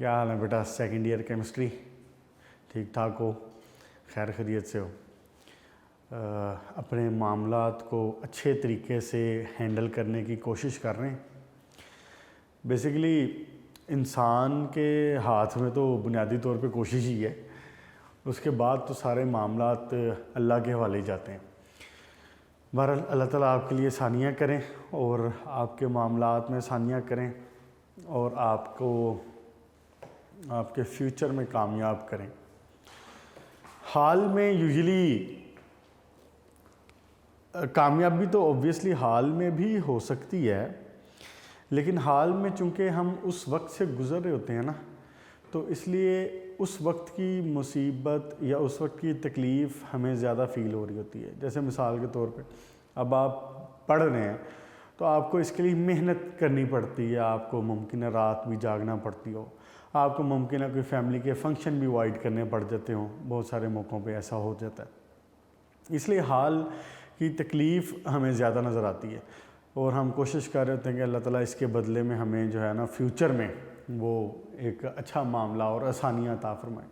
क्या हाल है बेटा? सेकंड ईयर केमिस्ट्री ठीक ठाक हो? खैर खैरियत से हो? अपने मामलात को अच्छे तरीके से हैंडल करने की कोशिश कर रहे हैं। बेसिकली इंसान के हाथ में तो बुनियादी तौर पे कोशिश ही है, उसके बाद तो सारे मामलात अल्लाह के हवाले जाते हैं। बहरहाल अल्लाह ताला आपके लिए आसानियाँ करें और आपके मामलात में आसानियाँ करें और आपको आपके फ्यूचर में कामयाब करें। हाल में यूजुअली कामयाबी तो ऑब्वियसली हाल में भी हो सकती है, लेकिन हाल में चूँकि हम उस वक्त से गुज़र रहे होते हैं ना, तो इसलिए उस वक्त की मुसीबत या उस वक्त की तकलीफ़ हमें ज़्यादा फ़ील हो रही होती है। जैसे मिसाल के तौर पे अब आप पढ़ रहे हैं तो आपको इसके लिए मेहनत करनी पड़ती है, आपको मुमकिन है रात भी जागना पड़ती हो, आपको मुमकिन है कोई फैमिली के फंक्शन भी अवॉइड करने पड़ जाते हो, बहुत सारे मौक़ों पे ऐसा हो जाता है। इसलिए हाल की तकलीफ़ हमें ज़्यादा नज़र आती है और हम कोशिश कर रहे होते हैं कि अल्लाह ताला इसके बदले में हमें जो है ना फ्यूचर में वो एक अच्छा मामला और आसानियाँ अता फरमाए।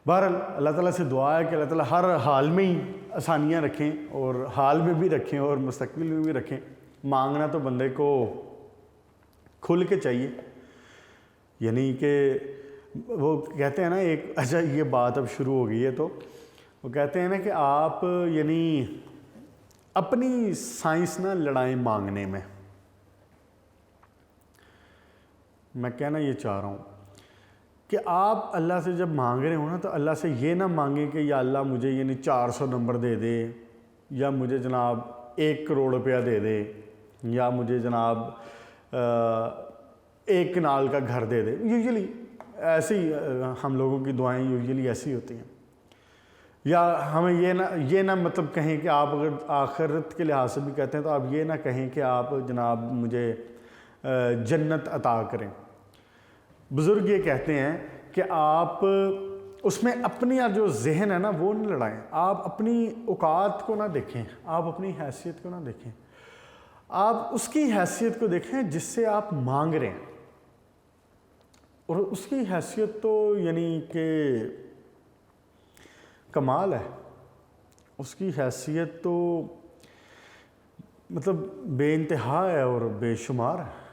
बहरहाल अल्लाह ताला से दुआ है कि अल्लाह ताला हर हाल में ही आसानियाँ रखें और हाल में भी रखें और मुस्तक़बिल में भी रखें। मांगना तो बंदे को खुल के चाहिए, यानी कि वो कहते हैं ना एक, अच्छा ये बात अब शुरू हो गई है, तो वो कहते हैं ना कि आप यानी अपनी साइंस ना लड़ाएं मांगने में। मैं कहना ये चाह रहा हूँ कि आप अल्लाह से जब मांग रहे हो ना, तो अल्लाह से ये ना मांगे कि या अल्लाह मुझे यानी 400 नंबर दे दे, या मुझे जनाब 1 करोड़ रुपया दे दे, या मुझे जनाब 1 कनाल का घर दे दे। यूजुअली ऐसे ही हम लोगों की दुआएं यूजुअली ऐसी होती हैं। या हमें ये ना मतलब कहें कि आप अगर आखिरत के लिहाज से भी कहते हैं तो आप ये ना कहें कि आप जनाब मुझे जन्नत अता करें। बुज़ुर्ग ये कहते हैं कि आप उसमें अपनी जो जहन है ना वो नहीं लड़ाएं, आप अपनी औकात को ना देखें, आप अपनी हैसियत को ना देखें, आप उसकी हैसियत को देखें जिससे आप मांग रहे हैं। और उसकी हैसियत तो यानी कि कमाल है, उसकी हैसियत तो मतलब बेइंतहा है और बेशुमार है।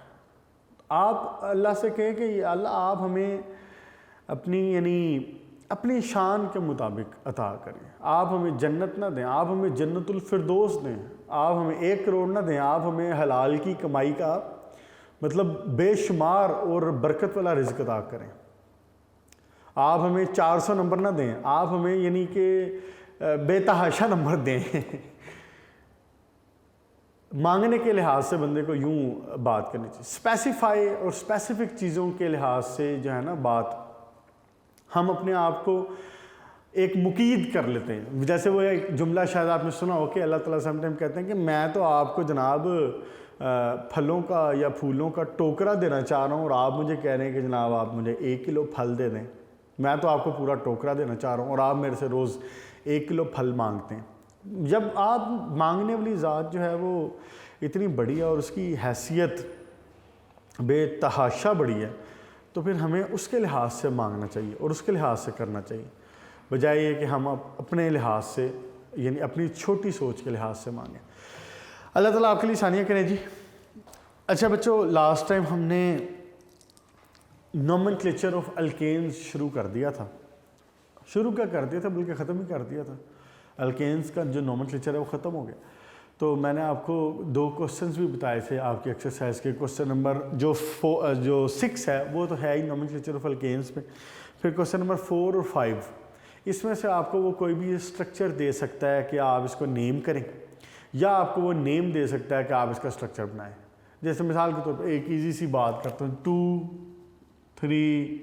आप अल्लाह से कहें कि अल्लाह आप हमें अपनी यानी अपनी शान के मुताबिक अता करें, आप हमें जन्नत ना दें, आप हमें जन्नतुल फिरदौस दें, आप हमें 1 करोड़ ना दें, आप हमें हलाल की कमाई का मतलब बेशुमार और बरकत वाला रिज़्क़ अता करें। आप हमें 400 नंबर ना दें, आप हमें यानी कि बेतहाशा नंबर दें। मांगने के लिहाज से बंदे को यूं बात करनी चाहिए, स्पेसिफाई और स्पेसिफिक चीज़ों के लिहाज से जो है ना बात, हम अपने आप को एक मुकीद कर लेते हैं। जैसे वो एक जुमला शायद आपने सुना हो कि अल्लाह ताला समटाइम कहते हैं कि मैं तो आपको जनाब फलों का या फूलों का टोकरा देना चाह रहा हूँ और आप मुझे कह रहे हैं कि जनाब आप मुझे 1 किलो फल दे दें। मैं तो आपको पूरा टोकरा देना चाह रहा हूँ और आप मेरे से रोज़ 1 किलो फल मांगते हैं। जब आप मांगने वाली ज़ात जो है वो इतनी बड़ी है और उसकी हैसियत बेतहाशा बड़ी है, तो फिर हमें उसके लिहाज से मांगना चाहिए और उसके लिहाज से करना चाहिए, बजाय ये कि हम अपने लिहाज से यानी अपनी छोटी सोच के लिहाज से मांगें। अल्लाह ताला आपके लिए आसानियाँ करें जी। अच्छा बच्चों, लास्ट टाइम हमने नोमेनक्लेचर ऑफ अल्केन्स शुरू कर दिया था, बल्कि ख़त्म ही कर दिया था। अल्केन्स का जो नोमेनक्लेचर है वो ख़त्म हो गया। तो मैंने आपको 2 क्वेश्चंस भी बताए थे आपकी एक्सरसाइज के। क्वेश्चन नंबर जो 6 है वो तो है ही नोमेनक्लेचर ऑफ अल्केन्स पे। फिर क्वेश्चन नंबर 4 और 5, इसमें से आपको वो कोई भी स्ट्रक्चर दे सकता है कि आप इसको नेम करें, या आपको वो नेम दे सकता है कि आप इसका स्ट्रक्चर बनाएं। जैसे मिसाल के तौर पर एक ईजी सी बात करता हूँ, 2 3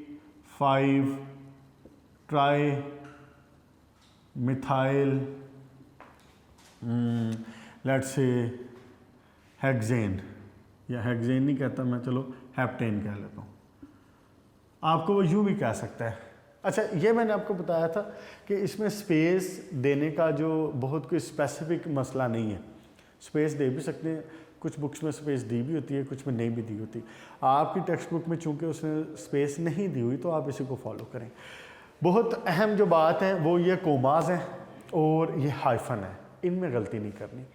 5 tri methyl let's say hexane, या हेक्सेन नहीं कहता मैं, चलो हेप्टेन कह लेता हूँ। आपको वो यूँ भी कह सकता है। अच्छा, ये मैंने आपको बताया था कि इसमें स्पेस देने का जो बहुत कोई स्पेसिफिक मसला नहीं है, स्पेस दे भी सकते हैं, कुछ बुक्स में स्पेस दी भी होती है, कुछ में नहीं भी दी होती। आपकी टेक्स्ट बुक में चूँकि उसने स्पेस नहीं दी हुई तो आप इसी को फॉलो करें। बहुत अहम जो बात है वो ये कोमाज हैं और ये हाइफन है, इनमें गलती नहीं करनी।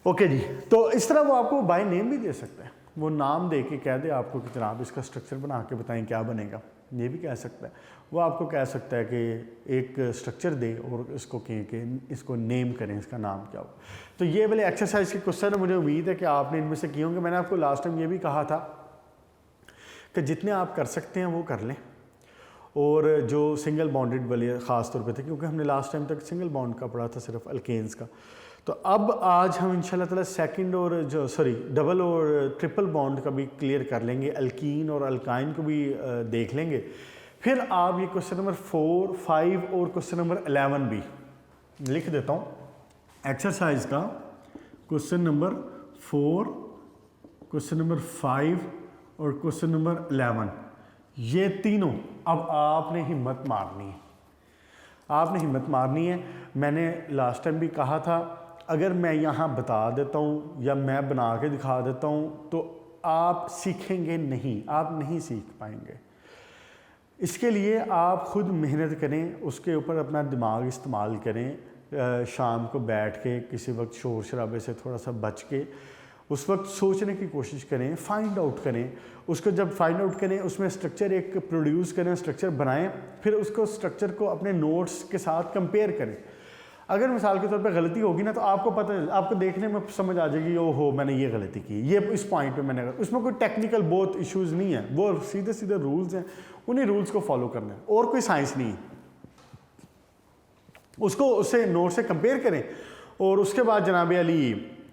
ओके जी, तो इस तरह वो आपको बाय नेम भी दे सकता है, वो नाम दे के कह दे आपको कि जनाब इसका स्ट्रक्चर बना के बताएं क्या बनेगा, ये भी कह सकता है। वो आपको कह सकता है कि एक स्ट्रक्चर दे और इसको कहें कि इसको नेम करें, इसका नाम क्या हो। तो ये वाले एक्सरसाइज के क्वेश्चन है, मुझे उम्मीद है कि आपने इनमें से किए होंगे। मैंने आपको लास्ट टाइम ये भी कहा था कि जितने आप कर सकते हैं वो कर लें, और जो सिंगल बॉन्डेड वाले ख़ास तौर पे थे, क्योंकि हमने लास्ट टाइम तक सिंगल बॉन्ड का पढ़ा था, सिर्फ अल्केन्स का। तो अब आज हम इंशाल्लाह ताला सेकंड और डबल और ट्रिपल बॉन्ड का भी क्लियर कर लेंगे, अल्कीन और अल्काइन को भी देख लेंगे। फिर आप ये क्वेश्चन नंबर 4, 5 और क्वेश्चन नंबर 11 भी लिख देता हूँ एक्सरसाइज का। क्वेश्चन नंबर 4, क्वेश्चन नंबर 5 और क्वेश्चन नंबर 11, ये तीनों अब आपने हिम्मत मारनी है, आपने हिम्मत मारनी है। मैंने लास्ट टाइम भी कहा था, अगर मैं यहाँ बता देता हूँ या मैं बना के दिखा देता हूँ तो आप सीखेंगे नहीं, आप नहीं सीख पाएंगे। इसके लिए आप खुद मेहनत करें, उसके ऊपर अपना दिमाग इस्तेमाल करें। शाम को बैठ के किसी वक्त शोर शराबे से थोड़ा सा बच के उस वक्त सोचने की कोशिश करें, फाइंड आउट करें। उसको जब फाइंड आउट करें उसमें स्ट्रक्चर एक प्रोड्यूस करें, स्ट्रक्चर बनाएं, फिर उसको स्ट्रक्चर को अपने नोट्स के साथ कंपेयर करें। अगर मिसाल के तौर पे गलती होगी ना तो आपको पता है, आपको देखने में समझ आ जाएगी, ओहो मैंने ये गलती की, ये इस पॉइंट पे मैंने, उसमें कोई टेक्निकल बहुत इश्यूज नहीं है, वो सीधे सीधे रूल्स हैं, उन्हीं रूल्स को फॉलो करना है और कोई साइंस नहीं है। उसको उससे नोट से कंपेयर करें और उसके बाद जनाब अली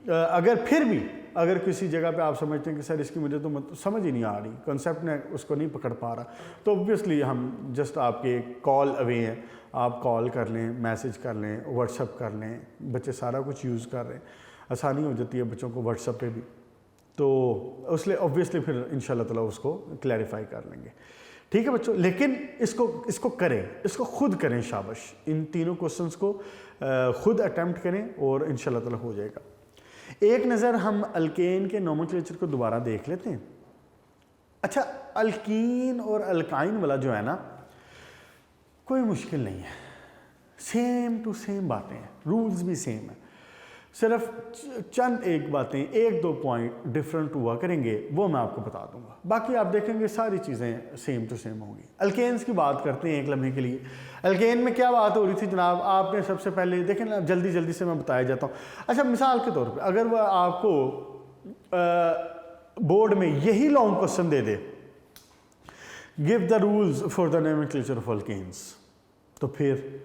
अगर फिर भी अगर किसी जगह पे आप समझते हैं कि सर इसकी मुझे तो समझ ही नहीं आ रही, कॉन्सेप्ट ने उसको नहीं पकड़ पा रहा, तो ऑब्वियसली हम जस्ट आपके कॉल अवे हैं, आप कॉल कर लें, मैसेज कर लें, व्हाट्सअप कर लें। बच्चे सारा कुछ यूज़ कर रहे हैं, आसानी हो जाती है बच्चों को व्हाट्सअप पे भी, तो उसलिए ऑब्वियसली फिर इंशाल्लाह ताला उसको क्लैरिफाई कर लेंगे। ठीक है बच्चों, लेकिन इसको करें, इसको खुद करें, शाबाश। इन तीनों क्वेश्चंस को खुद अटैम्प्ट करें और इंशाल्लाह ताला हो जाएगा। एक नज़र हम अल्केन के नोमेनक्लेचर को दोबारा देख लेते हैं। अच्छा, अल्कीन और अल्काइन वाला जो है ना, कोई मुश्किल नहीं है, सेम टू सेम बातें हैं, रूल्स भी सेम है, सिर्फ चंद एक बातें, एक दो पॉइंट डिफरेंट हुआ करेंगे, वो मैं आपको बता दूंगा। बाकी आप देखेंगे सारी चीज़ें सेम टू सेम होंगी। अल्केन्स की बात करते हैं एक लम्हे के लिए। अल्केन में क्या बात हो रही थी जनाब, आपने सबसे पहले देखें ना, जल्दी जल्दी से मैं बताया जाता हूँ। अच्छा, मिसाल के तौर पे अगर वह आपको बोर्ड में यही लॉन्ग क्वेश्चन दे दे, give the rules for the nomenclature of alkanes, तो फिर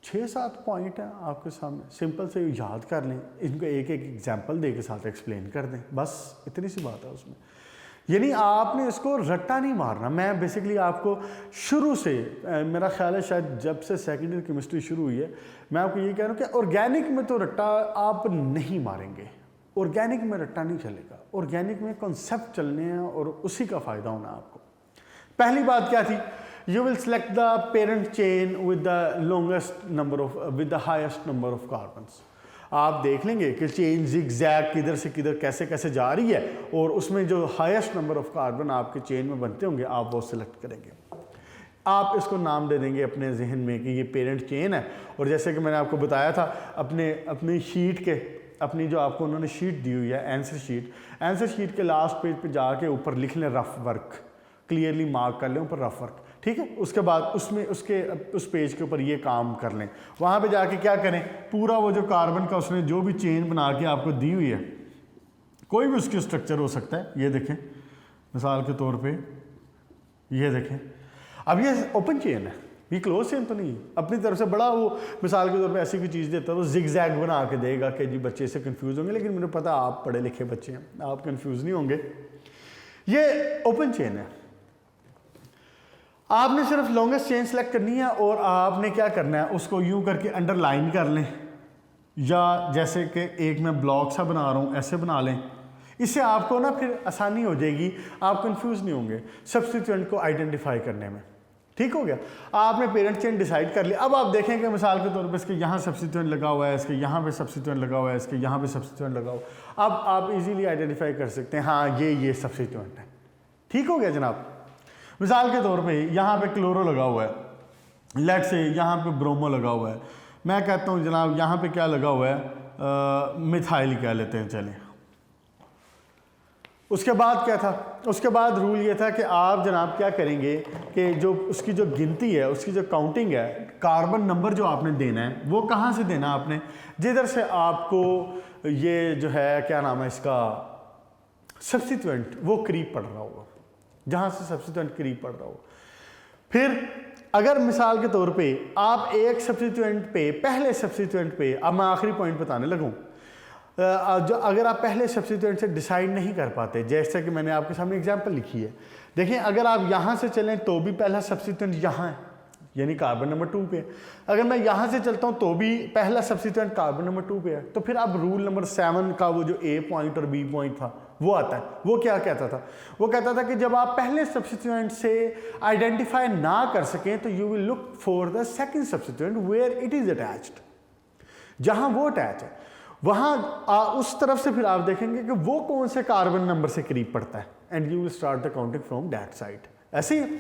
6-7 पॉइंट हैं आपके सामने, सिंपल से याद कर लें, इनको एक एक एग्जाम्पल दे के साथ एक्सप्लेन कर दें, बस इतनी सी बात है उसमें। यानी आपने इसको रट्टा नहीं मारना। मैं बेसिकली आपको शुरू से, मेरा ख्याल है शायद जब से सेकेंड ईयर केमिस्ट्री शुरू हुई है, मैं आपको ये कह रहा हूँ कि ऑर्गेनिक में तो रट्टा आप नहीं मारेंगे, ऑर्गेनिक में रट्टा नहीं चलेगा, ऑर्गेनिक में कॉन्सेप्ट चलने हैं और उसी का फ़ायदा होना आपको। पहली बात क्या थी, you will select the parent chain with the longest number of with the highest number of carbons। आप देख लेंगे कि चेन जिगजैग किधर से किधर कैसे कैसे जा रही है और उसमें जो हाईएस्ट नंबर ऑफ कार्बन आपके चेन में बनते होंगे आप वो सिलेक्ट करेंगे। आप इसको नाम दे देंगे अपने जहन में कि ये पेरेंट चेन है। और जैसे कि मैंने आपको बताया था, अपनी शीट के, अपनी जो आपको उन्होंने शीट दी हुई है आंसर शीट के लास्ट पेज पे जाके ऊपर लिख लें रफ वर्क, क्लियरली मार्क कर लें ऊपर रफ वर्क, ठीक है। उसके बाद उसमें उस पेज के ऊपर ये काम कर लें। वहाँ पे जाके क्या करें, पूरा वो जो कार्बन का उसने जो भी चेन बना के आपको दी हुई है, कोई भी उसकी स्ट्रक्चर हो सकता है, ये देखें मिसाल के तौर पे, ये देखें, अब ये ओपन चेन है, ये क्लोज चेन तो नहीं। अपनी तरफ से बड़ा वो मिसाल के तौर पे ऐसी कोई चीज़ देता है तो जिगजैग बना के देगा कि जी बच्चे से कंफ्यूज होंगे, लेकिन मुझे पता आप पढ़े लिखे बच्चे हैं, आप कंफ्यूज नहीं होंगे। ये ओपन चेन है। आपने सिर्फ लॉन्गेस्ट चेन सेलेक्ट करनी है और आपने क्या करना है, उसको यूं करके अंडरलाइन कर लें, या जैसे कि एक मैं ब्लॉक सा बना रहा हूँ ऐसे बना लें। इससे आपको ना फिर आसानी हो जाएगी, आप कंफ्यूज नहीं होंगे सब्स्टिट्यूएंट को आइडेंटिफाई करने में। ठीक हो गया। आपने पेरेंट चेन डिसाइड कर लिया। अब आप देखें कि मिसाल के तौर पे इसके यहाँ सब्स्टिट्यूएंट लगा हुआ है, इसके यहाँ पे सब्स्टिट्यूएंट लगा हुआ है, इसके यहाँ पे सब्स्टिट्यूएंट लगा हुआ है। अब आप इजीली आइडेंटिफाई कर सकते हैं, हाँ ये सब्स्टिट्यूएंट है। ठीक हो गया जनाब। मिसाल के तौर पे यहाँ पे क्लोरो लगा हुआ है, लेट से यहाँ पे ब्रोमो लगा हुआ है, मैं कहता हूँ जनाब यहाँ पे क्या लगा हुआ है, मिथाइल कह लेते हैं चलें। उसके बाद क्या था, उसके बाद रूल ये था कि आप जनाब क्या करेंगे कि जो उसकी जो गिनती है, उसकी जो काउंटिंग है, कार्बन नंबर जो आपने देना है वो कहाँ से देना आपने, जिधर से आपको ये जो है क्या नाम है इसका सब्स्टिट्यूएंट वो करीब पड़ रहा होगा, जहाँ से सब्स्टिट्यूएंट करीब पड़ रहा हो। फिर अगर मिसाल के तौर पे आप एक सब्स्टिट्यूएंट पे, पहले सब्स्टिट्यूएंट पे, अब मैं आखिरी पॉइंट बताने लगूँ, जो अगर आप पहले सब्स्टिट्यूएंट से डिसाइड नहीं कर पाते, जैसे कि मैंने आपके सामने एग्जांपल लिखी है, देखें अगर आप यहाँ से चलें तो भी पहला सब्स्टिट्यूएंट यहाँ है, यानी कार्बन नंबर 2 पे है। अगर मैं यहाँ से चलता हूँ तो भी पहला सब्स्टिट्यूएंट कार्बन नंबर 2 पे है। तो फिर अब रूल नंबर 7 का वो जो ए पॉइंट और बी पॉइंट था वो आता है। वो क्या कहता था, वो कहता था कि जब आप पहले सब्स्टिट्यूएंट से आइडेंटिफाई ना कर सकें तो you will look for the second substituent where it is attached, जहाँ वो अटैच है वहाँ उस तरफ से फिर आप देखेंगे कि वो कौन से कार्बन नंबर से करीब पड़ता है, and you will start the counting from that side. ऐसे ही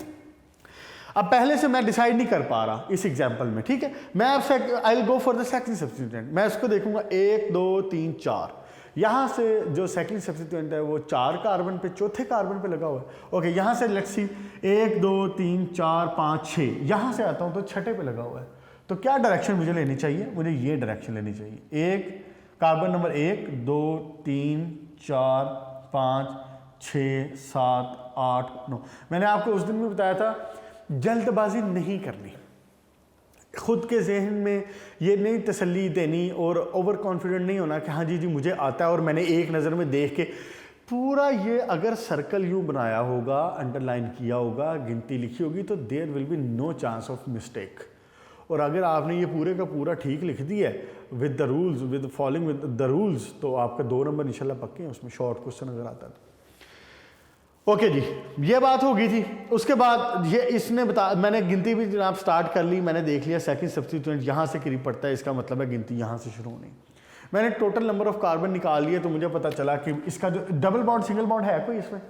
अब पहले से मैं डिसाइड नहीं कर पा रहा इस एग्जांपल में, ठीक है, मैं अब I will go for the second substituent. मैं इसको देखूंगा 1 2 3 4, यहाँ से जो सेकंड सब्स्टिट्यूएंट है वो 4 कार्बन पे, चौथे कार्बन पे लगा हुआ है। ओके, यहाँ से लेट्स सी 1 2 3 4 5 6, यहाँ से आता हूँ तो छठे पे लगा हुआ है। तो क्या डायरेक्शन मुझे लेनी चाहिए, मुझे ये डायरेक्शन लेनी चाहिए। एक कार्बन नंबर 1 2 3 4 5 6 7 8 9। मैंने आपको उस दिन भी बताया था जल्दबाजी नहीं करनी, खुद के जहन में ये नहीं तसल्ली देनी और ओवर कॉन्फिडेंट नहीं होना कि हाँ जी मुझे आता है और मैंने एक नज़र में देख के पूरा ये अगर सर्कल यूँ बनाया होगा, अंडरलाइन किया होगा, गिनती लिखी होगी तो there will be no chance of mistake. और अगर आपने ये पूरे का पूरा ठीक लिख दिया है with the rules, with following with the rules, तो आपका 2 नंबर इंशाल्लाह पक्के हैं, उसमें शॉर्ट क्वेश्चन अगर आता है। ओके जी, ये बात हो गई थी। उसके बाद ये इसने मैंने गिनती भी जनाब स्टार्ट कर ली, मैंने देख लिया सेकंड सब्स्टिट्यूएंट यहाँ से करीब पड़ता है, इसका मतलब है गिनती यहाँ से शुरू होनी। मैंने टोटल नंबर ऑफ कार्बन निकाल लिए तो मुझे पता चला कि इसका जो डबल बॉन्ड सिंगल बॉन्ड है कोई इसमें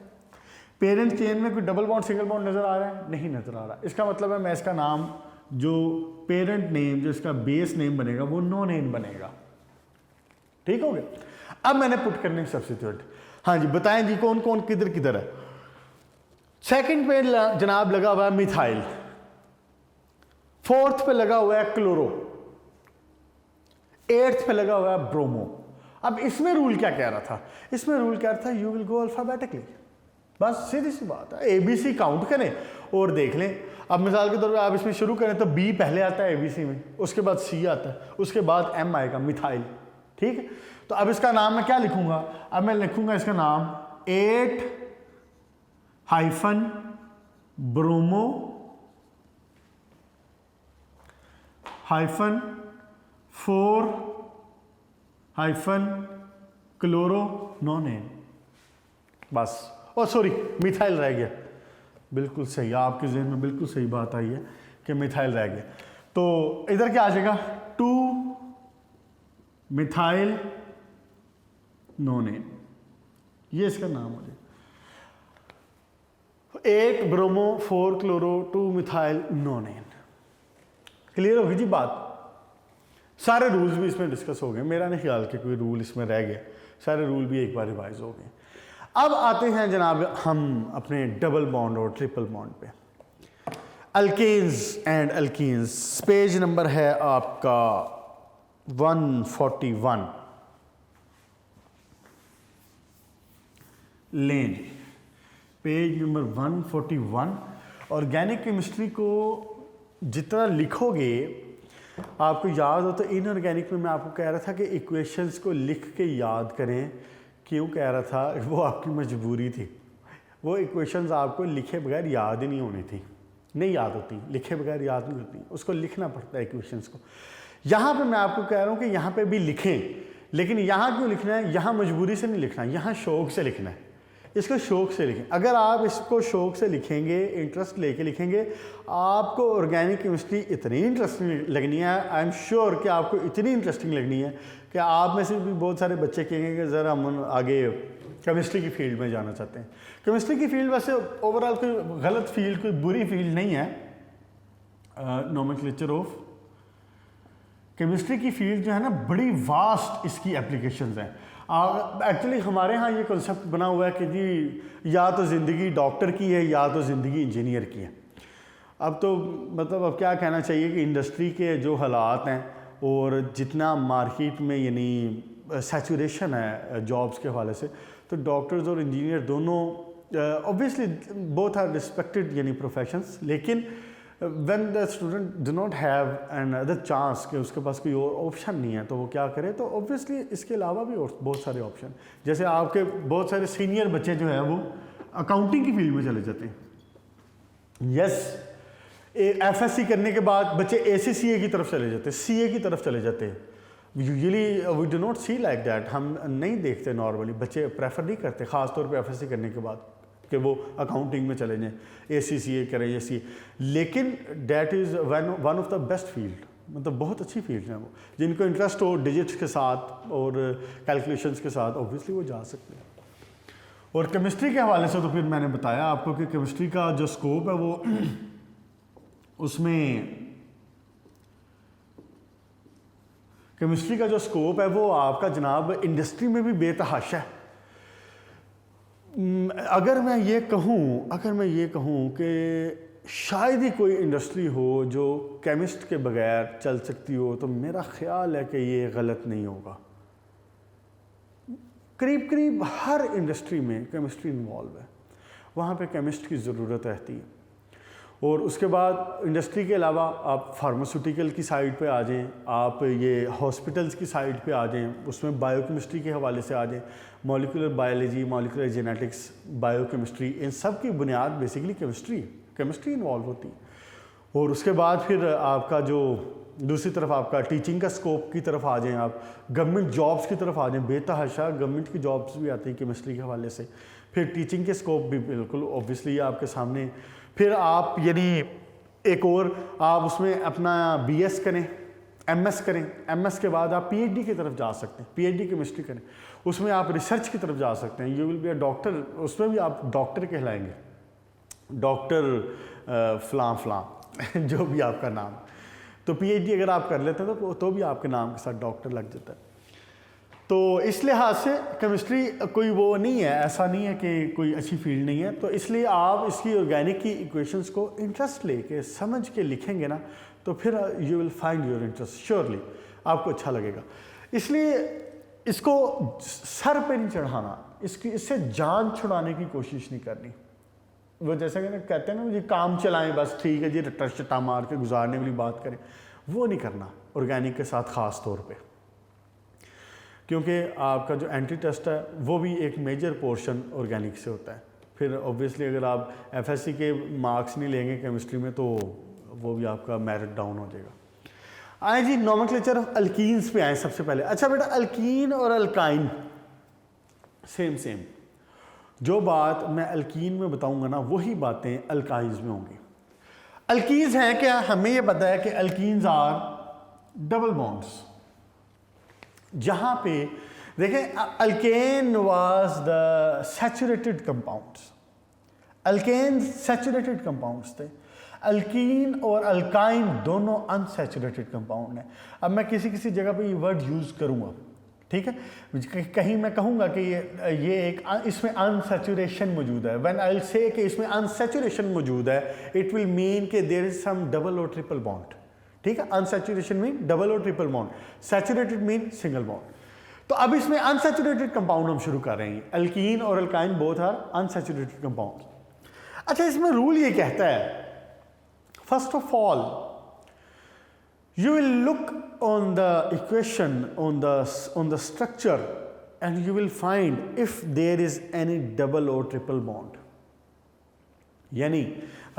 पेरेंट चेन में कोई डबल बॉन्ड सिंगल बॉन्ड नज़र आ रहा है, नहीं नज़र आ रहा। इसका मतलब है मैं इसका नाम जो पेरेंट नेम जो इसका बेस नेम बनेगा वो नो नेम बनेगा। ठीक हो गया। अब मैंने पुट करने सब्स्टिट्यूएंट, हाँ जी बताएं जी कौन कौन किधर किधर है। सेकंड पे जनाब लगा हुआ है मिथाइल, फोर्थ पे लगा हुआ है क्लोरो, एट्थ पे लगा हुआ है ब्रोमो। अब इसमें रूल क्या कह रहा था, इसमें रूल कह रहा था यू विल गो अल्फाबेटिकली, बस सीधी सी बात है, ABC काउंट करें और देख लें। अब मिसाल के तौर पे आप इसमें शुरू करें तो B पहले आता है ABC में, उसके बाद C आता है, उसके बाद M आएगा मिथाइल। ठीक है, तो अब इसका नाम मैं क्या लिखूंगा, अब मैं लिखूंगा इसका नाम 8 hyphen bromo hyphen 4 hyphen chloro nonane, बस। और सॉरी मिथाइल रह गया, बिल्कुल सही, आपके जहन में बिल्कुल सही बात आई है कि मिथाइल रह गया। तो इधर क्या आ जाएगा 2 मिथाइल नॉन एन, ये इसका नाम हो जाएगा। 8 bromo 4 chloro 2 methyl nonane. Clear होगी जी बात। सारे रूल्स भी इसमें डिस्कस हो गए, मेरा नहीं ख्याल कि कोई रूल इसमें रह गया, सारे रूल भी एक बार रिवाइज हो गए। अब आते हैं जनाब हम अपने डबल बॉन्ड और ट्रिपल बॉन्ड पे। Alkanes and alkenes, page number है आपका 141। लें जी पेज नंबर 141। ऑर्गेनिक केमिस्ट्री को जितना लिखोगे आपको याद हो, तो इनऑर्गेनिक में मैं आपको कह रहा था कि इक्वेशंस को लिख के याद करें। क्यों कह रहा था, वो आपकी मजबूरी थी, वो इक्वेशंस आपको लिखे बगैर याद ही नहीं होनी थी, नहीं याद होती, लिखे बगैर याद नहीं होती, उसको लिखना पड़ता है इक्वेशंस को। यहाँ पे मैं आपको कह रहा हूँ कि यहाँ पे भी लिखें, लेकिन यहाँ क्यों लिखना है, यहाँ मजबूरी से नहीं लिखना, यहाँ शौक से लिखना है। इसको शौक से लिखें। अगर आप इसको शौक से लिखेंगे, इंटरेस्ट लेके लिखेंगे, आपको ऑर्गेनिक केमिस्ट्री इतनी इंटरेस्टिंग लगनी है, आई एम श्योर कि आपको इतनी इंटरेस्टिंग लगनी है कि आप में से भी बहुत सारे बच्चे कहेंगे कि ज़रा हम आगे केमिस्ट्री की फील्ड में जाना चाहते हैं। केमिस्ट्री की फील्ड वैसे ओवरऑल कोई गलत फील्ड, कोई बुरी फील्ड नहीं है। नोमेनक्लेचर ऑफ केमिस्ट्री की फील्ड जो है ना, बड़ी वास्ट इसकी एप्लीकेशंस हैं। एक्चुअली हमारे यहाँ ये कॉन्सेप्ट बना हुआ है कि जी या तो ज़िंदगी डॉक्टर की है या तो ज़िंदगी इंजीनियर की है। अब तो मतलब अब क्या कहना चाहिए कि इंडस्ट्री के जो हालात हैं और जितना मार्केट में यानी सैचुरेशन है जॉब्स के हवाले से, तो डॉक्टर्स और इंजीनियर दोनों ऑब्वियसली बोथ आर रिस्पेक्टेड यानी प्रोफेशंस, लेकिन when the student do not have an other chance कि उसके पास कोई और ऑप्शन नहीं है तो वो क्या करे, तो ऑब्वियसली इसके अलावा भी और बहुत सारे ऑप्शन, जैसे आपके बहुत सारे सीनियर बच्चे जो हैं वो अकाउंटिंग की फील्ड में चले जाते हैं। यस, एफएससी करने के बाद बच्चे एसीसीए की तरफ चले जाते हैं, सीए की तरफ चले जाते हैं। Usually we do not see like that, हम नहीं देखते नॉर्मली, बच्चे प्रेफर नहीं करते ख़ास तौर पे एफएससी करने के बाद कि वो अकाउंटिंग में चले जाएँ, एसीसीए करें या सी, लेकिन that is one of the best field, मतलब बहुत अच्छी फील्ड है वो। जिनको इंटरेस्ट हो डिजिट्स के साथ और कैलकुलेशंस के साथ ऑब्वियसली वो जा सकते हैं। और केमिस्ट्री के हवाले से तो फिर मैंने बताया आपको कि केमिस्ट्री का जो स्कोप है वो उसमें केमिस्ट्री का जो स्कोप है वो आपका जनाब इंडस्ट्री में भी बेतहाशा है। अगर मैं ये कहूँ कि शायद ही कोई इंडस्ट्री हो जो केमिस्ट के बगैर चल सकती हो, तो मेरा ख्याल है कि ये गलत नहीं होगा। करीब करीब हर इंडस्ट्री में केमिस्ट्री इन्वॉल्व है, वहाँ पे केमिस्ट की ज़रूरत रहती है। और उसके बाद इंडस्ट्री के अलावा आप फार्मास्यूटिकल की साइड पे आ जाएं, आप ये हॉस्पिटल्स की साइड पे आ जाएं, उसमें बायोकेमिस्ट्री के हवाले से आ जाएं, molecular biology, molecular genetics, biochemistry, इन सब की बुनियाद बेसिकली केमिस्ट्री इन्वॉल्व होती है। और उसके बाद फिर आपका जो दूसरी तरफ आपका टीचिंग का स्कोप की तरफ आ जाएं, आप गवर्नमेंट जॉब्स की तरफ आ जाएं, बेतहाशा गवर्नमेंट की जॉब्स भी आती हैं केमिस्ट्री के हवाले से। फिर टीचिंग के स्कोप भी बिल्कुल ऑब्वियसली आपके सामने। फिर आप यानी एक और आप उसमें अपना बीएस करें, एमएस करें, एमएस के बाद आप पीएचडी की तरफ जा सकते हैं, पीएचडी केमिस्ट्री करें, उसमें आप रिसर्च की तरफ जा सकते हैं, you will be a doctor, उसमें भी आप डॉक्टर कहलाएंगे, डॉक्टर फलां जो भी आपका नाम। तो पीएचडी अगर आप कर लेते हैं तो भी आपके नाम के साथ डॉक्टर लग जाता है। तो इस लिहाज से केमिस्ट्री कोई वो नहीं है, ऐसा नहीं है कि कोई अच्छी फील्ड नहीं है। तो इसलिए आप इसकी ऑर्गेनिक की इक्वेशंस को इंटरेस्ट लेके समझ के लिखेंगे ना, तो फिर you will find your interest, surely आपको अच्छा लगेगा। इसलिए इसको सर पे नहीं चढ़ाना, इससे जान छुड़ाने की कोशिश नहीं करनी। वो जैसा कि कहते हैं ना, मुझे काम चलाएं बस, ठीक है जी, रट्टा शट्टा मार के गुजारने वाली बात करें, वो नहीं करना ऑर्गेनिक के साथ ख़ास तौर पे, क्योंकि आपका जो एंट्री टेस्ट है वो भी एक मेजर पोर्शन ऑर्गेनिक से होता है। फिर ऑब्वियसली अगर आप एफएससी के मार्क्स नहीं लेंगे केमिस्ट्री में तो वो भी आपका मेरिट डाउन हो जाएगा। आए जी नोमेनक्लेचर ऑफ अल्कीन्स पे आए सबसे पहले। अच्छा बेटा, अल्कीन और अल्काइन सेम जो बात मैं अल्कीन में बताऊंगा ना, वही बातें अल्काइंस में होंगी। अल्कीन्स हैं क्या? हमें ये पता है कि अल्कीन्स आर डबल बॉन्ड्स। जहां पे देखें, alkane was the saturated compounds, alkane saturated compounds थे, अल्कीन और अल्काइन दोनों अनसैचुरेटेड कंपाउंड हैं। अब मैं किसी जगह पे ये वर्ड यूज़ करूँगा, ठीक है, कहीं मैं कहूँगा कि ये एक इसमें अनसैचुरेशन मौजूद है। व्हेन आई विल से कि इसमें अनसैचुरेशन मौजूद है, इट विल मीन कि देयर इज सम डबल और ट्रिपल बॉन्ड, ठीक है। अनसैचुरेशन मीन डबल और triple bond, saturated mean single bond. तो अब इसमें अनसैचुरेटेड कंपाउंड हम शुरू कर रहे हैं। अल्कीन और alkyne both are unsaturated compound. अच्छा, इसमें रूल ये कहता है, first of all you will look on the equation, on the structure, and you will find if there is any double or triple bond। यानी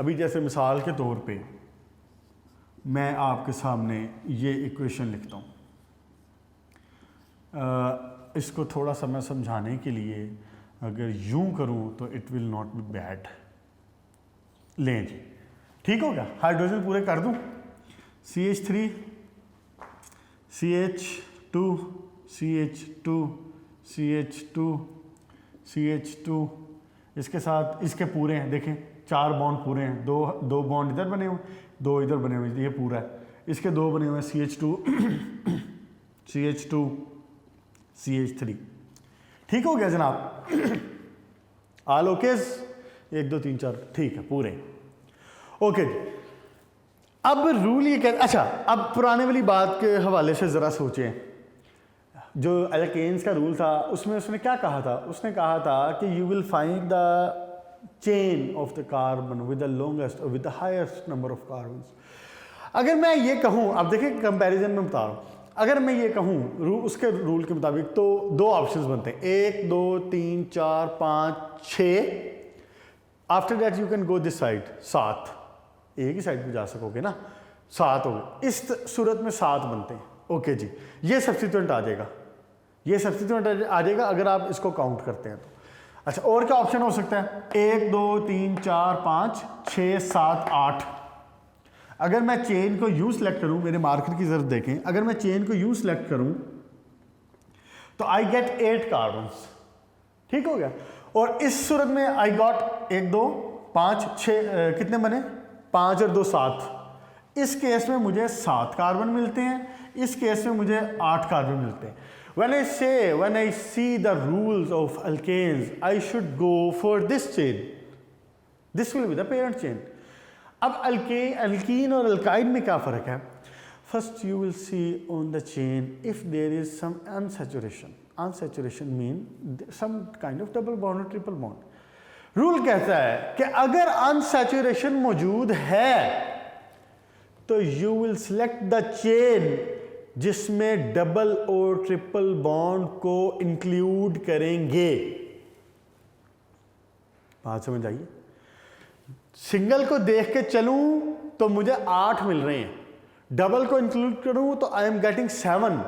अभी जैसे मिसाल के तौर पे मैं आपके सामने ये इक्वेशन लिखता हूँ, इसको थोड़ा सा मैं समझाने के लिए अगर यूं करूं तो it will not be bad. लें जी, ठीक हो गया। हाइड्रोजन पूरे कर दूं, CH3 CH2 CH2 CH2 CH2, इसके साथ इसके पूरे हैं, देखें 4 बॉन्ड पूरे हैं, दो बॉन्ड इधर बने हुए, 2 इधर बने हुए, ये पूरा है। इसके 2 बने हुए हैं CH2 CH2 CH3, ठीक हो गया जनाब। ऑल ओके, 1 2 3 4, ठीक है पूरे, ओके। अब रूल ये कहता, अच्छा अब पुराने वाली बात के हवाले से ज़रा सोचें। जो एल्केन्स का रूल था उसमें उसने क्या कहा था, उसने कहा था कि you will find the chain of the carbon with the longest और with the highest number of carbons. अगर मैं ये कहूँ, अब देखिए कंपैरिजन में बता रहा हूँ, अगर मैं ये कहूँ उसके रूल के मुताबिक तो 2 ऑप्शंस बनते हैं, 1 2 3 4 5 6, after that you can go this side 7, एक ही साइड पे जा सकोगे ना, 7 हो गए। इस सूरत में 7 बनते हैं, ओके जी। ये सब्स्टिट्यूएंट आ जाएगा, ये सब्स्टिट्यूएंट आ जाएगा अगर आप इसको काउंट करते हैं तो। अच्छा और क्या ऑप्शन हो सकता है, 1 2 3 4 5 6 7 8। अगर मैं चेन को यू सेलेक्ट करूं, मेरे मार्कर की जरूरत देखें, अगर मैं चेन को यू सेलेक्ट करूं तो आई गेट 8 कार्बन्स, ठीक हो गया। और इस सूरत में आई गॉट 1 2 5 6, कितने बने, 5 और 2 7। इस केस में मुझे 7 कार्बन मिलते हैं, इस केस में मुझे 8 कार्बन मिलते हैं। when I see the rules of alkanes, I should go for this chain, this will be the parent chain। अब alkene और alkyne में क्या फ़र्क है? First you will see on the chain if there is some unsaturation। unsaturation mean some kind of double bond or triple bond। Rule कहता है कि अगर unsaturation मौजूद है तो you will select the chain जिसमें डबल और ट्रिपल बॉन्ड को इंक्लूड करेंगे। बात समझ आइए, सिंगल को देख के चलूं तो मुझे 8 मिल रहे हैं, डबल को इंक्लूड करूं तो आई एम गेटिंग 7।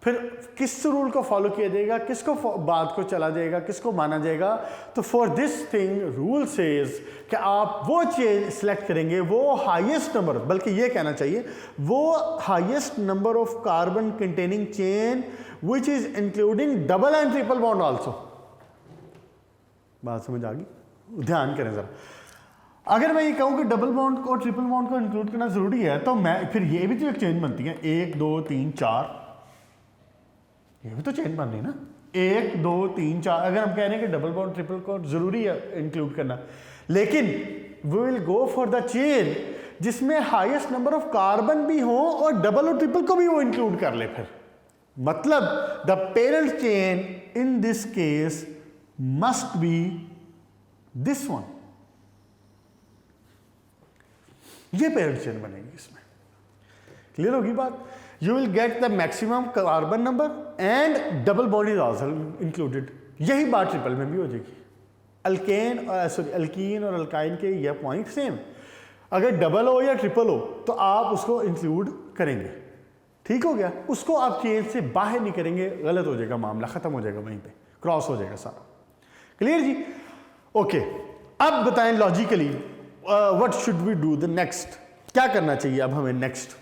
फिर किस रूल को फॉलो किया जाएगा, किसको बात को चला जाएगा, किसको माना जाएगा? तो for this thing rule says कि आप वो चेन सिलेक्ट करेंगे वो हाईएस्ट नंबर, बल्कि ये कहना चाहिए वो highest number of carbon containing chain which is including double and triple bond also. बात समझ आ गई? ध्यान करें जरा। अगर मैं ये कहूँ कि डबल बॉन्ड को ट्रिपल बॉन्ड को इंक्लूड करना जरूरी है तो मैं फिर ये भी तो एक चेन बनती है, 1 2 3 4, ये भी तो चेन बन रही है ना, 1 2 3 4। अगर हम कह रहे हैं कि डबल बॉन्ड ट्रिपल को जरूरी है इंक्लूड करना, लेकिन we will go for the chain जिसमें हाईएस्ट नंबर ऑफ कार्बन भी हो और डबल और ट्रिपल को भी वो इंक्लूड कर ले। फिर मतलब the parent chain in this case must be this one, ये पेरेंट चेन बनेगी इसमें। क्लियर होगी बात? You will get the maximum carbon number and double bond is also included। यही बात ट्रिपल में भी हो जाएगी। अल्कीन और अल्काइन के ये पॉइंट सेम, अगर डबल हो या ट्रिपल हो तो आप उसको इंक्लूड करेंगे, ठीक हो गया। उसको आप चेन से बाहर नहीं करेंगे, गलत हो जाएगा मामला, खत्म हो जाएगा, वहीं पे क्रॉस हो जाएगा सारा। क्लियर जी? ओके, अब बताएं logically what should we do the next, क्या करना चाहिए अब हमें नेक्स्ट?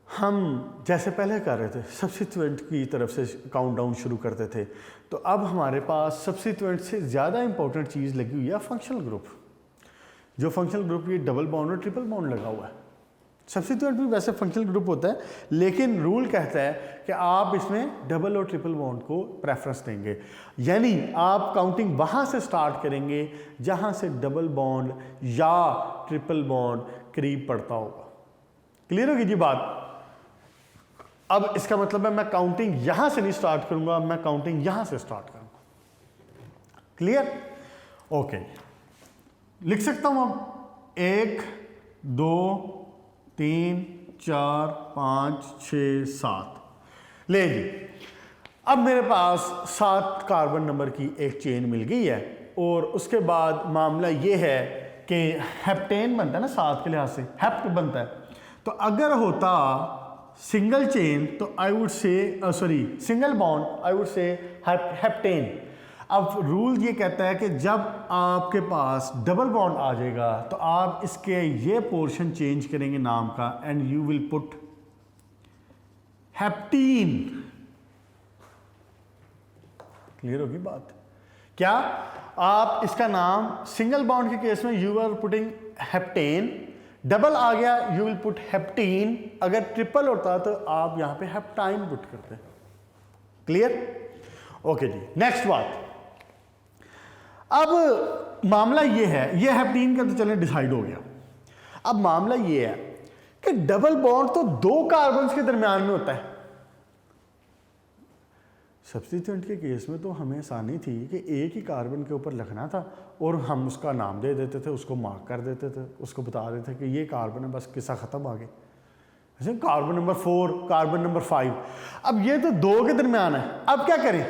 हम जैसे पहले कर रहे थे सब्स्टिट्यूएंट की तरफ से काउंटडाउन शुरू करते थे, तो अब हमारे पास सब्स्टिट्यूएंट से ज़्यादा इंपॉर्टेंट चीज़ लगी हुई है फंक्शनल ग्रुप। जो फंक्शनल ग्रुप ये डबल बॉन्ड और ट्रिपल बॉन्ड लगा हुआ है। सब्स्टिट्यूएंट भी वैसे फंक्शनल ग्रुप होता है, लेकिन रूल कहता है कि आप इसमें डबल और ट्रिपल बॉन्ड को प्रेफरेंस देंगे, यानी आप काउंटिंग वहाँ से स्टार्ट करेंगे जहाँ से डबल बॉन्ड या ट्रिपल बॉन्ड करीब पड़ता होगा। क्लियर होगी जी बात? अब इसका मतलब है मैं काउंटिंग यहां से नहीं स्टार्ट करूंगा, मैं काउंटिंग यहां से स्टार्ट करूंगा। क्लियर? ओके, लिख सकता हूं अब 1 2 3 4 5 6 7। ले जी, अब मेरे पास 7 कार्बन नंबर की एक चेन मिल गई है, और उसके बाद मामला ये है कि हेप्टेन बनता है ना 7 के लिहाज से, हेप्ट बनता है। तो अगर होता सिंगल चेन तो I would say single bond I would say heptane. अब रूल ये कहता है कि जब आपके पास डबल बॉन्ड आ जाएगा तो आप इसके ये पोर्शन चेंज करेंगे नाम का and you will put heptene. Clear होगी बात? क्या आप इसका नाम सिंगल बॉन्ड के केस में you are putting heptane, double आ गया यू विल पुट हेप्टीन, अगर ट्रिपल होता तो आप यहां पे हेप्टाइन पुट करते। क्लियर? ओके जी, नेक्स्ट बात। अब मामला ये है, ये हेप्टीन का तो चले डिसाइड हो गया। अब मामला ये है कि डबल बॉन्ड तो दो कार्बन्स के दरमियान में होता है। सब्स्टिट्यूएंट के केस में तो हमें आसानी थी कि एक ही कार्बन के ऊपर लिखना था और हम उसका नाम दे देते थे, उसको मार्क कर देते थे, उसको बता देते थे कि ये कार्बन है, बस किस्सा ख़त्म, आगे ऐसे कार्बन नंबर 4, कार्बन नंबर 5। अब ये तो दो के दरमियान है, अब क्या करें?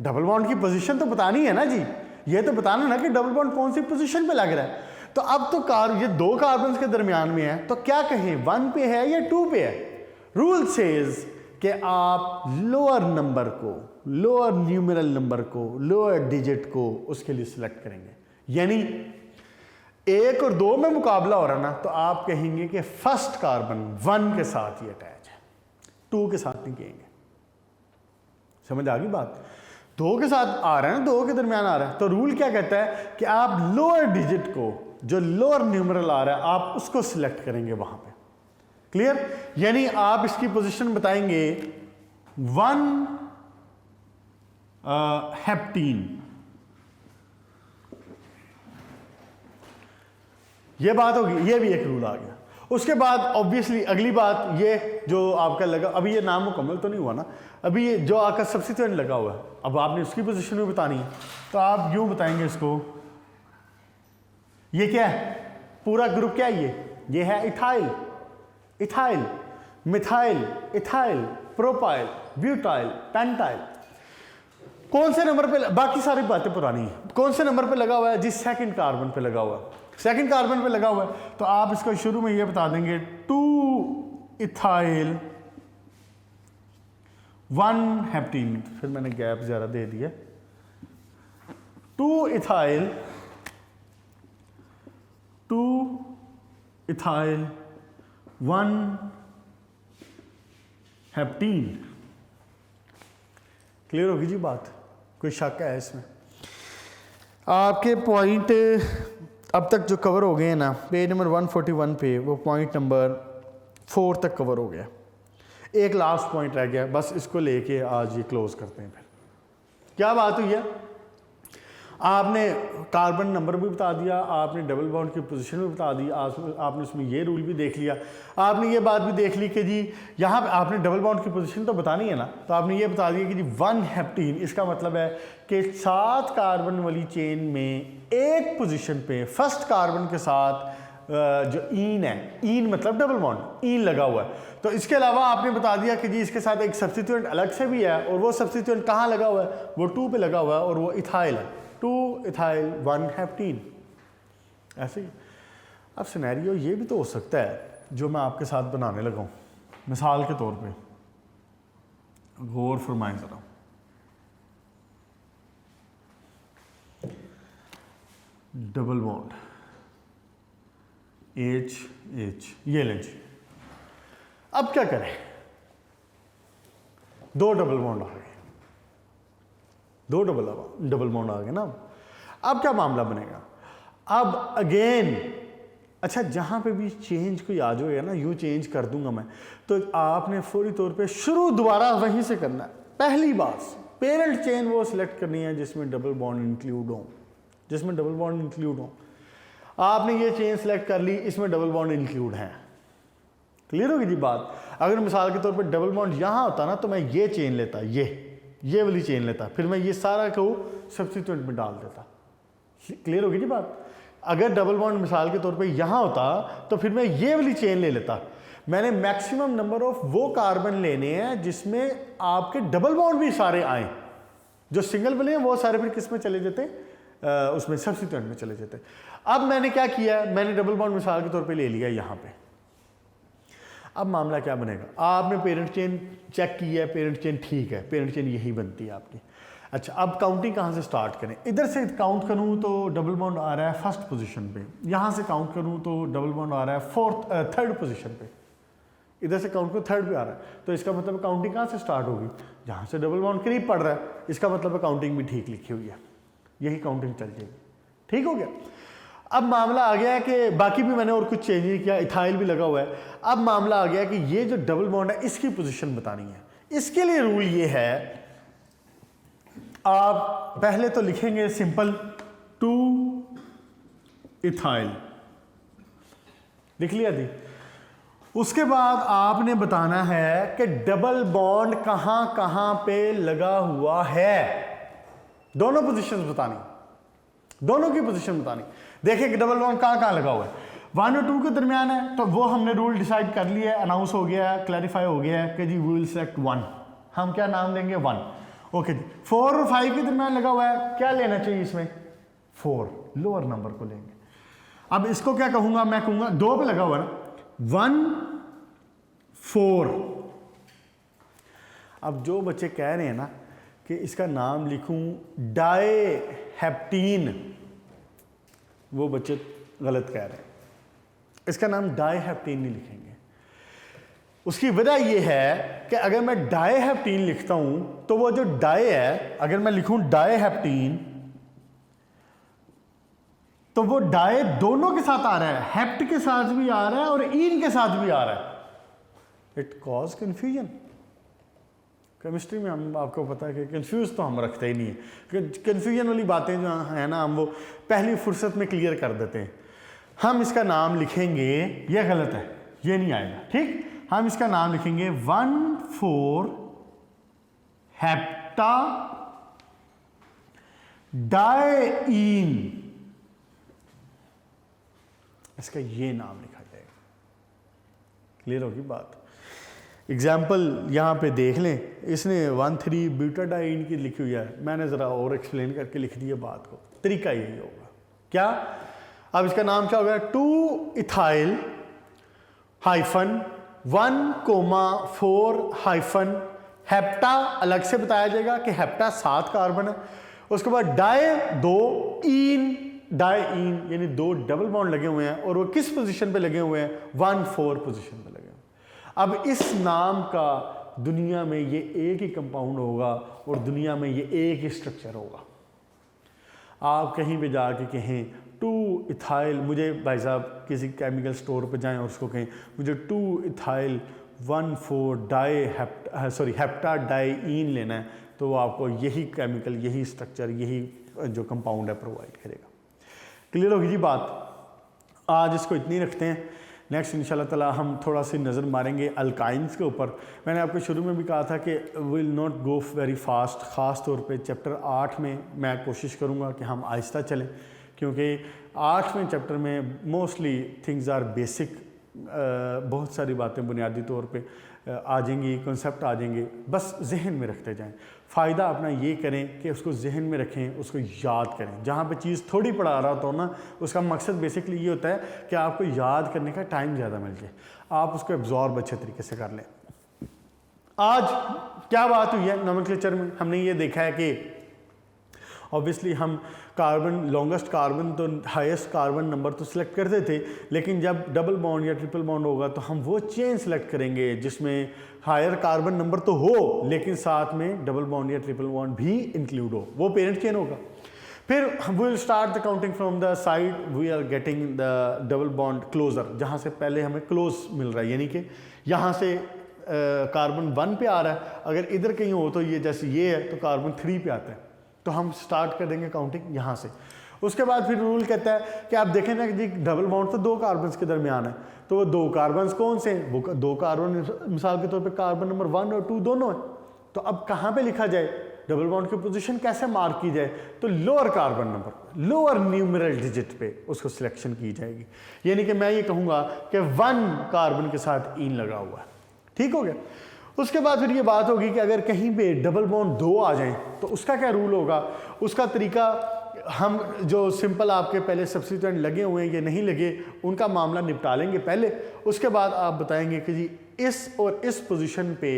डबल बॉन्ड की पोजीशन तो बतानी है ना जी, ये तो बताना ना कि डबल बॉन्ड कौन सी पोजीशन पे लग रहा है। तो अब तो ये दो कार्बन के दरमियान में है, तो क्या कहें 1 पे है या 2 पे है? रूल सेज कि आप लोअर नंबर को, लोअर न्यूमेरल नंबर को, लोअर डिजिट को उसके लिए सिलेक्ट करेंगे। यानी 1 और 2 में मुकाबला हो रहा ना, तो आप कहेंगे कि फर्स्ट कार्बन 1 के साथ ही अटैच है, 2 के साथ नहीं कहेंगे। समझ आ गई बात? 2 के साथ आ रहा है ना, 2 के दरमियान आ रहा है, तो रूल क्या कहता है कि आप लोअर डिजिट को, जो लोअर न्यूमेरल आ रहा है, आप उसको सिलेक्ट करेंगे वहां पे। क्लियर? यानी आप इसकी पोजीशन बताएंगे 1 हेप्टीन। ये बात होगी, ये भी एक रूल आ गया। उसके बाद ऑब्वियसली अगली बात, ये जो आपका लगा, अभी ये नाम मुकम्मल तो नहीं हुआ ना, अभी ये जो आपका सब्स्टिट्यूएंट लगा हुआ है, अब आपने उसकी पोजीशन भी बतानी है, तो आप यूं बताएंगे इसको, ये क्या है? पूरा ग्रुप क्या है? ये है ethyl, ethyl, methyl, ethyl, propyl, butyl, pentyl. कौन से नंबर पे? बाकी सारी बातें पुरानी हैं। कौन से नंबर पे लगा हुआ है? जिस सेकंड कार्बन पे लगा हुआ है, सेकंड कार्बन पे लगा हुआ है, तो आप इसको शुरू में ये बता देंगे 2 इथाइल 1 हेप्टीन। फिर मैंने गैप ज़रा दे दिया, 2 इथाइल 1 हेप्टीन। क्लियर होगी जी बात? कोई शक है इसमें? आपके पॉइंट अब तक जो कवर हो गए हैं ना, पेज नंबर 141 पे, वो पॉइंट नंबर 4 तक कवर हो गया। एक लास्ट पॉइंट रह गया, बस इसको लेके आज ये क्लोज करते हैं। फिर क्या बात हुई है? आपने कार्बन नंबर भी बता दिया, आपने डबल बॉन्ड की पोजीशन भी बता दी, आपने उसमें ये रूल भी देख लिया, आपने ये बात भी देख ली कि जी यहाँ पे आपने डबल बॉन्ड की पोजीशन तो बतानी है ना, तो आपने ये बता दिया कि जी 1 हेप्टीन, इसका मतलब है कि 7 कार्बन वाली चेन में एक पोजीशन पे फर्स्ट कार्बन के साथ जो ईन है, ईन मतलब डबल बॉन्ड, ईन लगा हुआ है। तो इसके अलावा आपने बता दिया कि जी इसके साथ एक सब्स्टिट्यूएंट अलग से भी है, और वो सब्स्टिट्यूएंट कहाँ लगा हुआ है? वो 2 पे लगा हुआ है, और वो इथाइल है, 2 इथाइल 1 हेप्टीन। ऐसे ही अब सिनेरियो ये भी तो हो सकता है जो मैं आपके साथ बनाने लगा हूँ, मिसाल के तौर पे गौर फरमाएं जरा। डबल बॉन्ड H H, ये लें जी। अब क्या करें? 2 डबल बॉन्ड आ गए, 2 डबल बॉन्ड आ गए ना। अब क्या मामला बनेगा? अब अगेन, अच्छा जहां पे भी चेंज कोई आ जाएगा ना, यूं चेंज कर दूंगा मैं, तो आपने फौरी तौर पे शुरू दोबारा वहीं से करना है। पहली बात, पेरेंट चेन वो सिलेक्ट करनी है जिसमें डबल बॉन्ड इंक्लूड हो, जिसमें डबल बॉन्ड इंक्लूड हो। आपने ये चेन सिलेक्ट कर ली, इसमें डबल बॉन्ड इंक्लूड है। क्लियर होगी जी बात? अगर मिसाल के तौर पे डबल बॉन्ड यहां होता ना, तो मैं ये चेन लेता, ये वाली चेन लेता, फिर मैं ये सारा को सब्स्टिट्यूएंट में डाल देता। क्लियर होगी जी बात? अगर डबल बॉन्ड मिसाल के तौर पे यहां होता, तो फिर मैं ये वाली चेन ले लेता। मैंने मैक्सिमम नंबर ऑफ वो कार्बन लेने हैं जिसमें आपके डबल बॉन्ड भी सारे आए, जो सिंगल वाले हैं वो सारे फिर किस में चले जाते? उसमें सब्स्टिट्यूएंट में चले जाते। अब मैंने क्या किया? मैंने डबल बॉन्ड मिसाल के तौर पे ले लिया यहाँ पे। अब मामला क्या बनेगा, आपने पेरेंट चेन चेक किया है, पेरेंट चेन ठीक है, पेरेंट चेन यही बनती है आपकी। अच्छा, अब काउंटिंग कहाँ से स्टार्ट करें? इधर से काउंट करूँ तो डबल बॉन्ड आ रहा है फर्स्ट पोजीशन पे, यहाँ से काउंट करूँ तो डबल बॉन्ड आ रहा है थर्ड पोजीशन पे, इधर से काउंट को थर्ड पे आ रहा है, तो इसका मतलब काउंटिंग कहाँ से स्टार्ट होगी? जहाँ से डबल बॉन्ड करीब पड़ रहा है, इसका मतलब काउंटिंग भी ठीक लिखी हुई है, यही काउंटिंग चल जाएगी। ठीक हो गया। अब मामला आ गया है कि बाकी भी मैंने और कुछ चेंज नहीं किया, इथाइल भी लगा हुआ है। अब मामला आ गया कि ये जो डबल बॉन्ड है इसकी पोजीशन बतानी है। इसके लिए रूल ये है, आप पहले तो लिखेंगे सिंपल 2 इथाइल, लिख लिया जी। उसके बाद आपने बताना है कि डबल बॉन्ड कहां कहां पे लगा हुआ है, दोनों पोजीशंस बतानी, दोनों की पोजीशन बतानी। देखिए कि डबल बॉन्ड कहां कहां लगा हुआ है, 1 और 2 के दरमियान है, तो वो हमने रूल डिसाइड कर लिया है, अनाउंस हो गया है, क्लैरिफाई हो गया है कि जी वी विल सेलेक्ट 1, हम क्या नाम देंगे 1। ओके जी। 4 और 5 के दरमियान लगा हुआ है, क्या लेना चाहिए इसमें? 4, लोअर नंबर को लेंगे। अब इसको क्या कहूंगा, मैं कहूंगा 2 पे लगा हुआ है ना, 1 4। अब जो बच्चे कह रहे हैं ना कि इसका नाम लिखूं डायहेप्टीन, वो बच्चे गलत कह रहे हैं, इसका नाम डायहेप्टीन नहीं लिखेंगे। उसकी वजह यह है कि अगर मैं डायहेप्टीन लिखता हूं तो वो जो डाई है, अगर मैं लिखूं डायहेप्टीन तो वो डाई दोनों के साथ आ रहा है, हेप्ट के साथ भी आ रहा है और इन के साथ भी आ रहा है। It cause confusion. केमिस्ट्री में हम आपको पता है कि कंफ्यूज तो हम रखते ही नहीं है, कंफ्यूजन वाली बातें जो है ना हम वो पहली फुर्सत में क्लियर कर देते हैं। हम इसका नाम लिखेंगे, ये गलत है, ये नहीं आएगा, ठीक। हम इसका नाम लिखेंगे 1,4 हेप्टा डायईन, इसका ये नाम लिखा जाएगा। क्लियर होगी बात। एग्जाम्पल यहाँ पे देख लें, इसने 1,3 ब्यूटाडाइन की लिखी हुई है, मैंने ज़रा और एक्सप्लेन करके लिख दिया बात को, तरीका यही होगा क्या। अब इसका नाम क्या होगा, 2 इथाइल हाइफन 1,4 हेप्टा, अलग से बताया जाएगा कि हेप्टा 7 कार्बन है। उसके बाद डाई 2 इन, डाईन यानी 2 डबल बॉन्ड लगे हुए हैं और वो किस पोजीशन पे लगे हुए हैं, 1,4 पोजीशन पे लगे हुए हैं। अब इस नाम का दुनिया में ये एक ही कंपाउंड होगा और दुनिया में ये एक ही स्ट्रक्चर होगा। आप कहीं पे जाके कहें 2 इथाइल, मुझे भाई साहब किसी केमिकल स्टोर पे जाएं और उसको कहें मुझे 2 इथाइल 1,4 हेप्टा डाईन लेना है, तो वो आपको यही केमिकल, यही स्ट्रक्चर, यही जो कंपाउंड है प्रोवाइड करेगा। क्लियर होगी जी बात। आज इसको इतनी रखते हैं, नेक्स्ट इंशाल्लाह ताला हम थोड़ा सी नज़र मारेंगे अल्काइंस के ऊपर। मैंने आपको शुरू में भी कहा था कि will not go very fast, ख़ास तौर पे चैप्टर 8 में मैं कोशिश करूँगा कि हम आहिस्ता चलें, क्योंकि 8वें चैप्टर में मोस्टली थिंग्स आर बेसिक, बहुत सारी बातें बुनियादी तौर पे आ जाएंगी, कॉन्सेप्ट आ जाएंगे, बस जहन में रखते जाएं। फ़ायदा अपना ये करें कि उसको जहन में रखें, उसको याद करें। जहाँ पे चीज़ थोड़ी पढ़ा रहा होता हो ना, उसका मकसद बेसिकली ये होता है कि आपको याद करने का टाइम ज़्यादा मिल जाए, आप उसको एब्जॉर्ब अच्छे तरीके से कर लें। आज क्या बात हुई है नोमेनक्लेचर में, हमने ये देखा है कि ऑब्वियसली हम कार्बन, लॉन्गेस्ट कार्बन तो हाईएस्ट कार्बन नंबर तो सिलेक्ट करते थे, लेकिन जब डबल बॉन्ड या ट्रिपल बॉन्ड होगा तो हम वो चेन सेलेक्ट करेंगे जिसमें हायर कार्बन नंबर तो हो लेकिन साथ में डबल बॉन्ड या ट्रिपल बॉन्ड भी इंक्लूड हो, वो पेरेंट चेन होगा। फिर we will start the counting from the side we are getting the double bond closer, जहाँ से पहले हमें क्लोज मिल रहा है, यानी कि यहाँ से कार्बन 1 पे आ रहा है, अगर इधर कहीं हो तो ये जैसे ये है तो कार्बन 3 पे आता है, तो हम स्टार्ट कर देंगे काउंटिंग यहाँ से। उसके बाद फिर रूल कहता है कि आप देखें ना कि जी डबल बॉन्ड तो 2 कार्बन्स के दरमियान है, तो वो 2 कार्बन्स कौन से हैं, वो 2 कार्बन मिसाल के तौर पे कार्बन नंबर 1 और 2 दोनों है। तो अब कहाँ पे लिखा जाए, डबल बॉन्ड की पोजीशन कैसे मार्क की जाए, तो lower carbon number, lower numeral digit पे उसको सिलेक्शन की जाएगी। यानी कि मैं ये कहूँगा कि 1 कार्बन के साथ इन लगा हुआ है, ठीक हो गया। उसके बाद फिर ये बात होगी कि अगर कहीं पे डबल बॉन्ड 2 आ जाएं तो उसका क्या रूल होगा। उसका तरीका, हम जो सिंपल आपके पहले सब्स्टिट्यूएंट लगे हुए हैं या नहीं लगे उनका मामला निपटा लेंगे पहले, उसके बाद आप बताएंगे कि जी इस और इस पोजीशन पे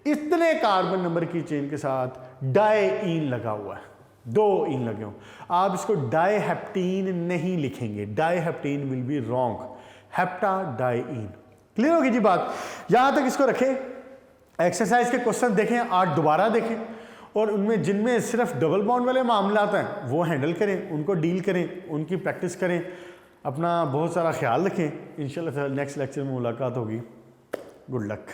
इतने कार्बन नंबर की चेन के साथ डाईन लगा हुआ है, 2 इन लगे हों, आप इसको डाईहेप्टीन नहीं लिखेंगे, डाईहेप्टीन विल बी रॉन्ग, हेप्टाडाईन। क्लियर होगी जी बात? यहां तक इसको रखें। एक्सरसाइज के क्वेश्चन देखें, 8 दोबारा देखें और उनमें जिनमें सिर्फ डबल बॉन्ड वाले मामला आते हैं वो हैंडल करें, उनको डील करें, उनकी प्रैक्टिस करें। अपना बहुत सारा ख्याल रखें। इंशाल्लाह नेक्स्ट लेक्चर में मुलाकात होगी। Good luck.